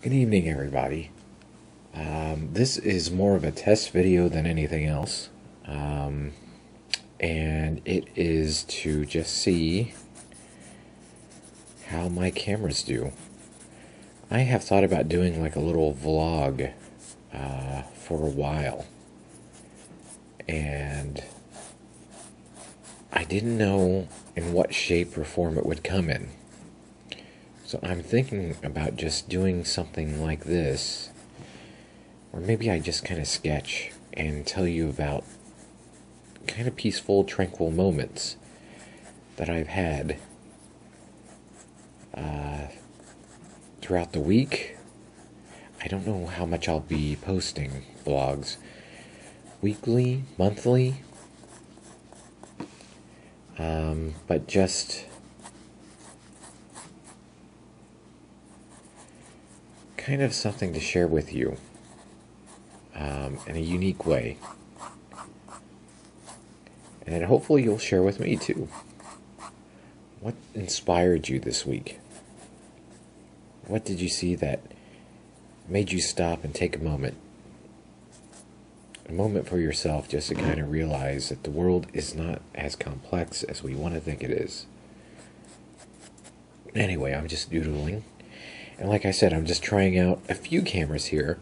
Good evening, everybody. This is more of a test video than anything else. And it is to just see how my cameras do. I have thought about doing like a little vlog for a while. And I didn't know in what shape or form it would come in. So I'm thinking about just doing something like this. Or maybe I just kind of sketch and tell you about kind of peaceful, tranquil moments that I've had throughout the week. I don't know how much I'll be posting vlogs. Weekly, monthly. But just kind of something to share with you in a unique way. And hopefully you'll share with me too. What inspired you this week? What did you see that made you stop and take a moment? A moment for yourself just to kind of realize that the world is not as complex as we want to think it is. Anyway, I'm just doodling. And like I said, I'm just trying out a few cameras here.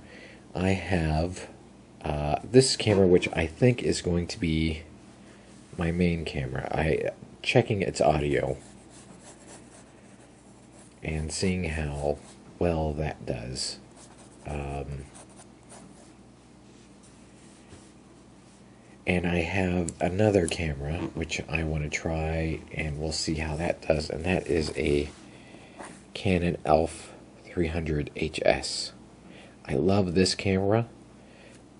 I have this camera, which I think is going to be my main camera. Checking its audio and seeing how well that does. And I have another camera which I want to try, and we'll see how that does, and that is a Canon Elph 300 HS. I love this camera,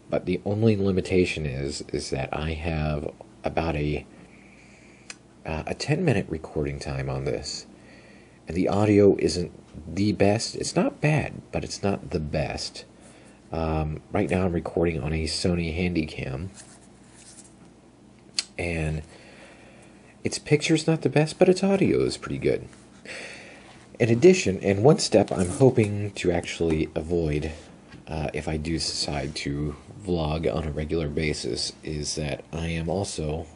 but the only limitation is that I have about a 10-minute recording time on this, and the audio isn't the best. It's not bad, but it's not the best. Right now I'm recording on a Sony Handycam, and its picture's not the best, but its audio is pretty good. In addition, and one step I'm hoping to actually avoid if I do decide to vlog on a regular basis, is that I am also,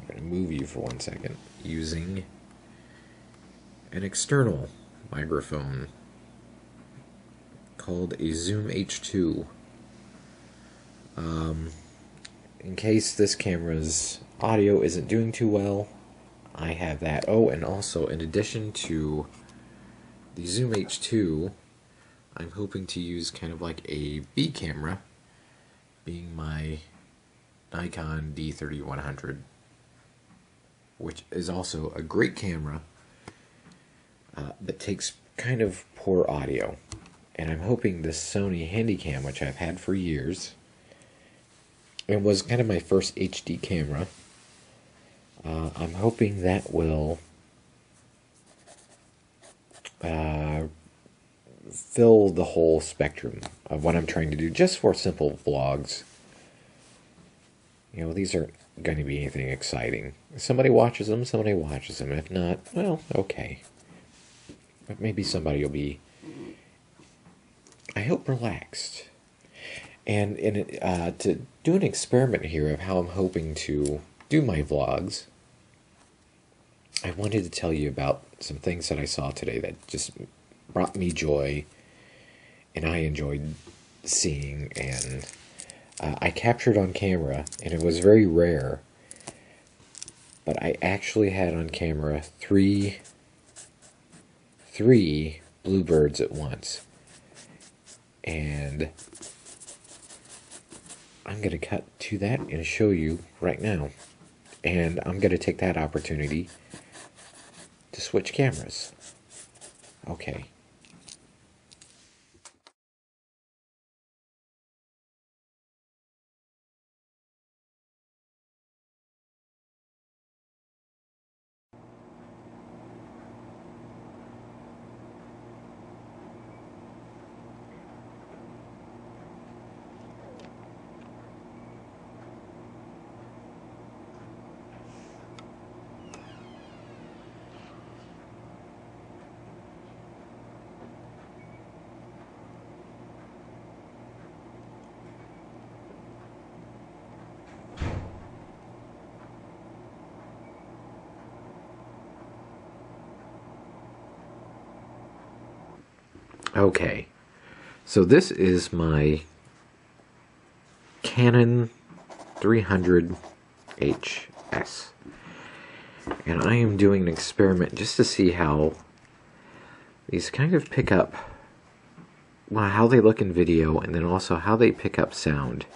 I'm going to move you for 1 second, using an external microphone called a Zoom H2. In case this camera's audio isn't doing too well, I have that. Oh, and also, in addition to the Zoom H2, I'm hoping to use kind of like a B camera, being my Nikon D3100, which is also a great camera, but takes kind of poor audio. And I'm hoping this Sony Handycam, which I've had for years, and was kind of my first HD camera, I'm hoping that will fill the whole spectrum of what I'm trying to do, just for simple vlogs. You know, these aren't going to be anything exciting. If somebody watches them, somebody watches them. If not, well, okay. But maybe somebody will be, I hope, relaxed. And to do an experiment here of how I'm hoping to do my vlogs, I wanted to tell you about some things that I saw today that just brought me joy, and I enjoyed seeing, and I captured on camera, and it was very rare, but I actually had on camera three bluebirds at once. And I'm going to cut to that and show you right now. And I'm going to take that opportunity to switch cameras. Okay. Okay, so this is my Canon 300 HS, and I am doing an experiment just to see how these kind of pick up, well, how they look in video, and then also how they pick up sound.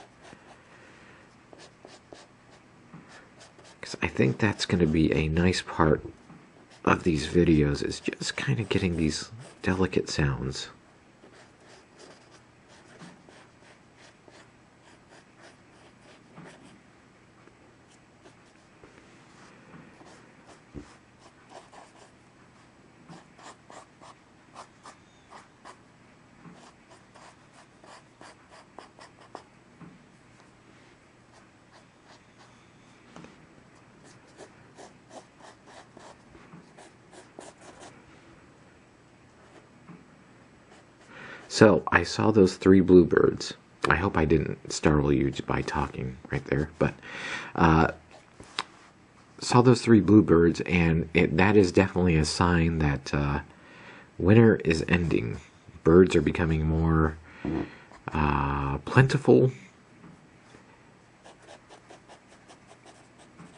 Because I think that's going to be a nice part of these videos, is just kind of getting these delicate sounds. So, I saw those 3 bluebirds. I hope I didn't startle you by talking right there, but saw those 3 bluebirds, and that is definitely a sign that winter is ending. Birds are becoming more plentiful.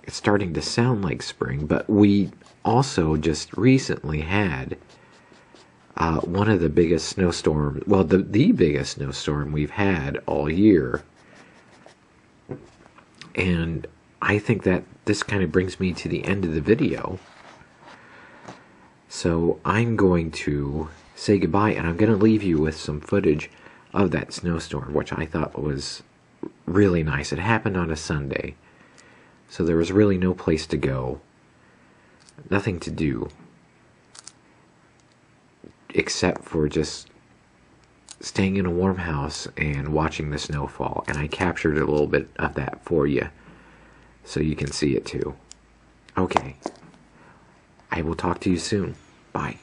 It's starting to sound like spring, but we also just recently had one of the biggest snowstorms, well, the biggest snowstorm we've had all year. And I think that this kind of brings me to the end of the video. So I'm going to say goodbye, and I'm going to leave you with some footage of that snowstorm, which I thought was really nice. It happened on a Sunday, so there was really no place to go, nothing to do, except for just staying in a warm house and watching the snowfall. And I captured a little bit of that for you, so you can see it too. Okay. I will talk to you soon. Bye.